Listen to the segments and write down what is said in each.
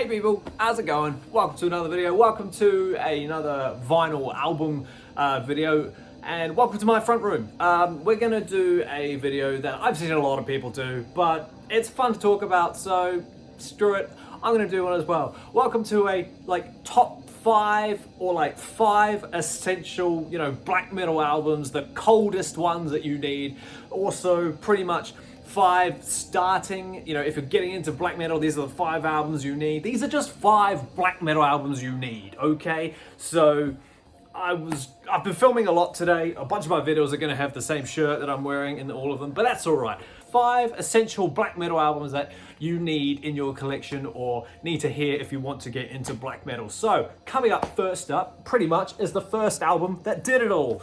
Hey people, how's it going? Welcome to another video. Welcome to another vinyl album video, and welcome to my front room. We're gonna do a video that I've seen a lot of people do, but it's fun to talk about, so screw it. I'm gonna do one as well. Welcome to a top 5 or 5 essential, black metal albums, the coldest ones that you need. Also, pretty much 5 starting, if you're getting into black metal, these are the 5 albums you need. These are just 5 black metal albums you need, okay? So I've been filming a lot today. A bunch of my videos are gonna have the same shirt that I'm wearing in all of them, but that's all right. 5 essential black metal albums that you need in your collection or need to hear if you want to get into black metal. So coming up first up, pretty much, is the first album that did it all.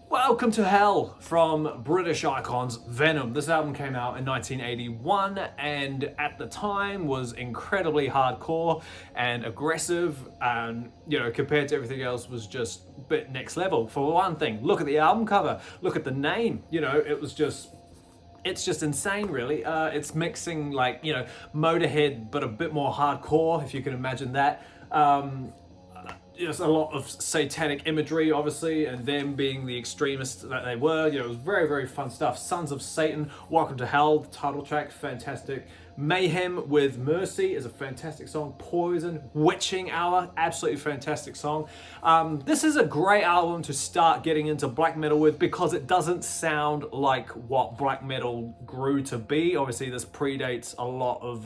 Welcome to Hell from British icons Venom. This album came out in 1981 and at the time was incredibly hardcore and aggressive, and compared to everything else was just a bit next level. For one thing, look at the album cover, look at the name, it's just insane, really. It's mixing Motorhead but a bit more hardcore, if you can imagine that. There's a lot of satanic imagery, obviously, and them being the extremists that they were. It was very, very fun stuff. Sons of Satan, Welcome to Hell, the title track, fantastic. Mayhem with Mercy is a fantastic song. Poison, Witching Hour, absolutely fantastic song. This is a great album to start getting into black metal with because it doesn't sound like what black metal grew to be. Obviously, this predates a lot of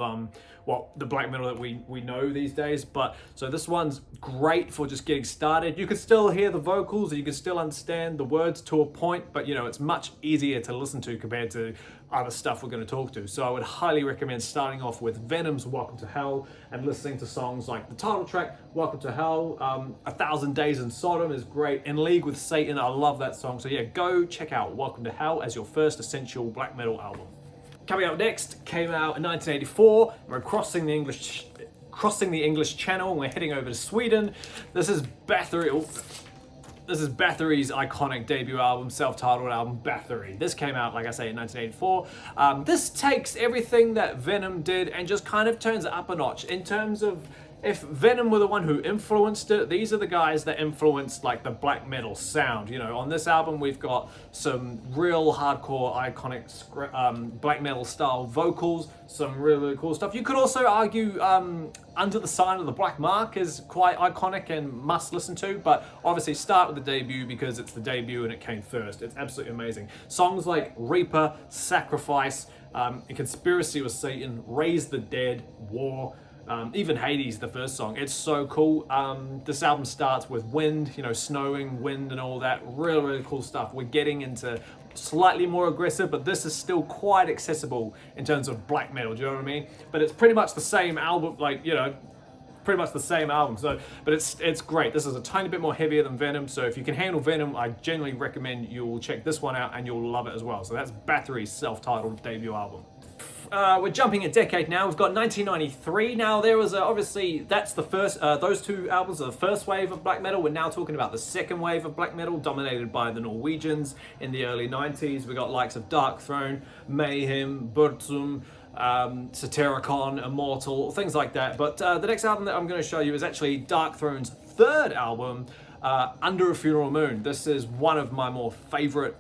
the black metal that we know these days, but so this one's great for just getting started. You can still hear the vocals, you can still understand the words to a point, but it's much easier to listen to compared to other stuff we're going to talk to. So I would highly recommend starting off with Venom's Welcome to Hell and listening to songs like the title track, Welcome to Hell. 1,000 Days in Sodom is great. In League with Satan, I love that song. So yeah, go check out Welcome to Hell as your first essential black metal album. Coming up next, came out in 1984. We're crossing the English Channel and we're heading over to Sweden. This is Bathory. This is Bathory's iconic debut album, self-titled album, Bathory. This came out, like I say, in 1984. This takes everything that Venom did and just kind of turns it up a notch in terms of, if Venom were the one who influenced it, these are the guys that influenced the black metal sound. On this album we've got some real hardcore, iconic black metal style vocals, some really, really cool stuff. You could also argue Under the Sign of the Black Mark is quite iconic and must listen to, but obviously start with the debut because it's the debut and it came first. It's absolutely amazing. Songs like Reaper, Sacrifice, Conspiracy with Satan, Raise the Dead, War, even Hades, the first song, it's so cool. This album starts with wind, snowing, wind and all that. Really, really cool stuff. We're getting into slightly more aggressive, but this is still quite accessible in terms of black metal, do you know what I mean? But it's pretty much the same album, pretty much the same album. So, but it's great. This is a tiny bit more heavier than Venom, so if you can handle Venom, I genuinely recommend you'll check this one out and you'll love it as well. So that's Bathory's self-titled debut album. We're jumping a decade now. We've got 1993. Now there was obviously that's the first. Those 2 albums are the first wave of black metal. We're now talking about the second wave of black metal, dominated by the Norwegians in the early 90s. We got likes of Darkthrone, Mayhem, Burzum, Satyricon, Immortal, things like that. But the next album that I'm going to show you is actually Darkthrone's 3rd album, Under a Funeral Moon. This is one of my more favorite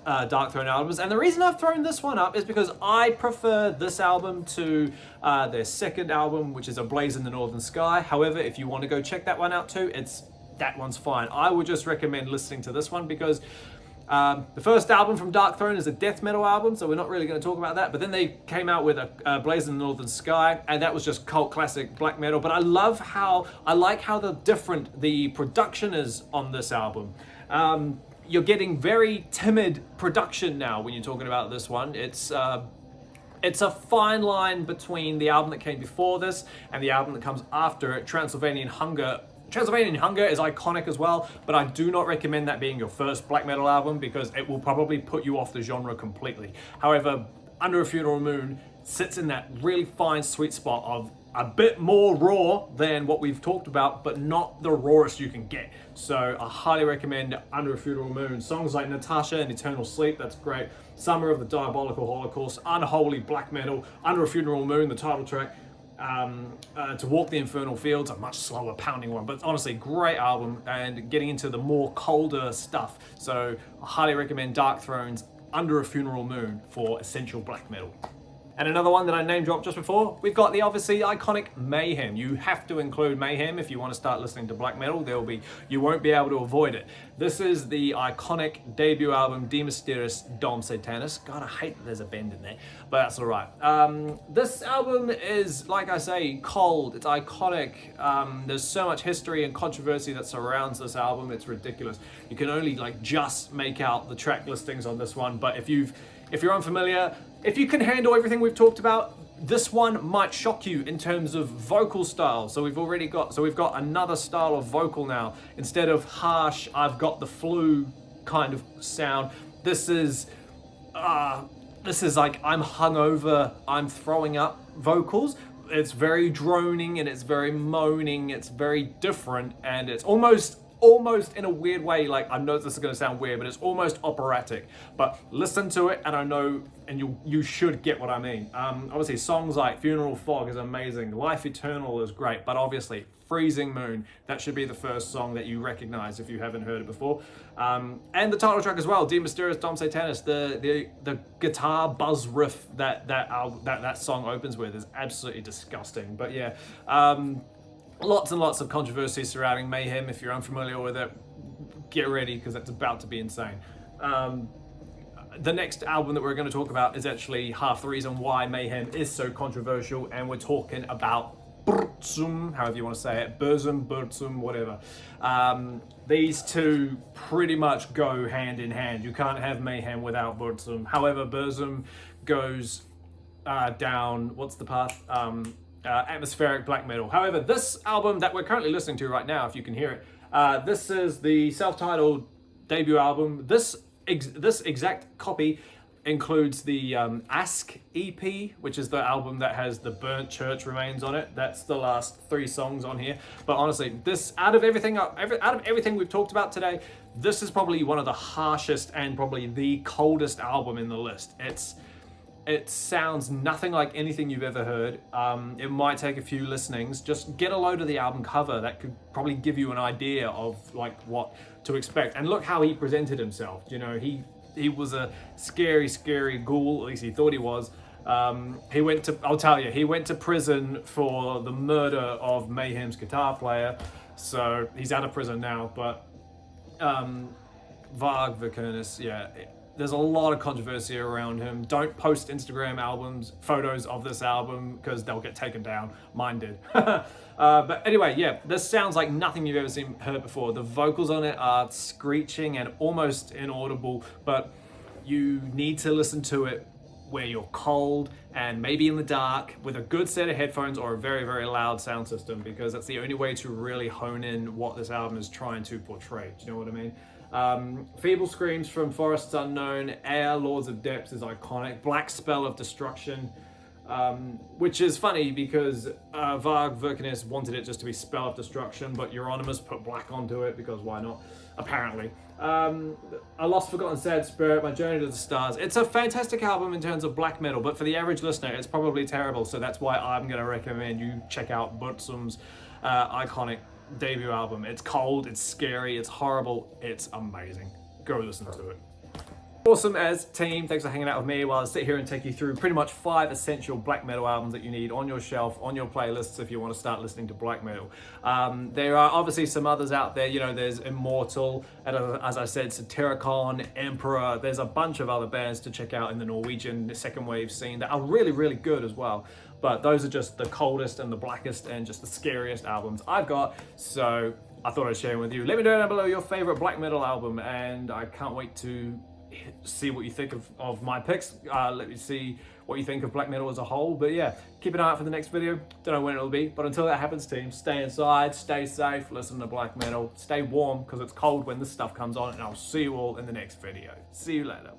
Darkthrone albums, and the reason I've thrown this one up is because I prefer this album to their second album, which is A Blaze in the Northern Sky. However, if you want to go check that one out too, that one's fine. I would just recommend listening to this one because the first album from Darkthrone is a death metal album, so we're not really going to talk about that. But then they came out with a Blaze in the Northern Sky, and that was just cult classic black metal. But I like how different the production is on this album. You're getting very timid production now when you're talking about this one. It's a fine line between the album that came before this and the album that comes after it, Transylvanian Hunger. Transylvanian Hunger is iconic as well, but I do not recommend that being your first black metal album because it will probably put you off the genre completely. However, Under a Funeral Moon sits in that really fine sweet spot of a bit more raw than what we've talked about, but not the rawest you can get. So I highly recommend Under a Funeral Moon. Songs like Natasha and Eternal Sleep, that's great. Summer of the Diabolical Holocaust, Unholy Black Metal, Under a Funeral Moon, the title track. To Walk the Infernal Fields, a much slower pounding one, but honestly, great album and getting into the more colder stuff. So I highly recommend Dark Thrones, Under a Funeral Moon for essential black metal. And another one that I name dropped just before, we've got the obviously iconic Mayhem. You have to include Mayhem if you want to start listening to black metal. You won't be able to avoid it. This is the iconic debut album, De Mysteris Dom Satanis. God, I hate that there's a bend in there, but that's all right. This album is, like I say, cold. It's iconic. There's so much history and controversy that surrounds this album. It's ridiculous. You can only just make out the track listings on this one, but if you're unfamiliar, if you can handle everything we've talked about, this one might shock you in terms of vocal style. So we've got another style of vocal now. Instead of harsh, I've got the flu kind of sound. This is like I'm hungover, I'm throwing up vocals. It's very droning and it's very moaning. It's very different and it's almost in a weird way, like I know this is going to sound weird, but it's almost operatic. But listen to it and I know, and you should get what I mean. Obviously songs like Funeral Fog is amazing, Life Eternal is great, but obviously Freezing Moon, that should be the first song that you recognize if you haven't heard it before. And the title track as well, De Mysteris Dom Satanis, the guitar buzz riff that song opens with is absolutely disgusting. But yeah, lots and lots of controversy surrounding Mayhem. If you're unfamiliar with it, get ready because it's about to be insane. The next album that we're going to talk about is actually half the reason why Mayhem is so controversial, and we're talking about Burzum, however you want to say it, Burzum, whatever. These two pretty much go hand in hand. You can't have Mayhem without Burzum. However, Burzum goes down, what's the path? Atmospheric black metal. However, this album that we're currently listening to right now, if you can hear it, this is the self-titled debut album. This exact copy includes the Ask EP, which is the album that has the Burnt Church Remains on it. That's the last 3 songs on here. But honestly, this out of everything we've talked about today, this is probably one of the harshest and probably the coldest album in the list. It sounds nothing like anything you've ever heard. It might take a few listenings. Just get a load of the album cover. That could probably give you an idea of what to expect. And look how he presented himself. You know, he was a scary ghoul. At least he thought he was. He went to prison for the murder of Mayhem's guitar player. So he's out of prison now. But Varg Vikernes, yeah. There's a lot of controversy around him. Don't post Instagram photos of this album because they'll get taken down. Mine did. But anyway, yeah, this sounds like nothing you've ever heard before. The vocals on it are screeching and almost inaudible, but you need to listen to it where you're cold and maybe in the dark with a good set of headphones or a very, very loud sound system, because that's the only way to really hone in what this album is trying to portray. Do you know what I mean? Feeble Screams from Forests Unknown, Air, Lords of Depths is iconic, Black Spell of Destruction, which is funny because Varg Vikernes wanted it just to be Spell of Destruction, but Euronymous put black onto it because why not, apparently. A Lost Forgotten Sad Spirit, My Journey to the Stars. It's a fantastic album in terms of black metal, but for the average listener, it's probably terrible, so that's why I'm going to recommend you check out Burzum's iconic debut album. It's cold, it's scary, it's horrible, it's amazing. Go listen to it. Awesome as team, thanks for hanging out with me while I sit here and take you through pretty much 5 essential black metal albums that you need on your shelf, on your playlists if you want to start listening to black metal. There are obviously some others out there, you know, there's Immortal, and as I said, Satyricon, Emperor, there's a bunch of other bands to check out in the Norwegian second wave scene that are really, really good as well. But those are just the coldest and the blackest and just the scariest albums I've got, so I thought I'd share them with you. Let me know down below your favorite black metal album, and I can't wait to see what you think of my picks. Let me see what you think of black metal as a whole. But yeah, keep an eye out for the next video. Don't know when it'll be, but until that happens, team, stay inside, stay safe, listen to black metal, stay warm because it's cold when this stuff comes on, and I'll see you all in the next video. See you later.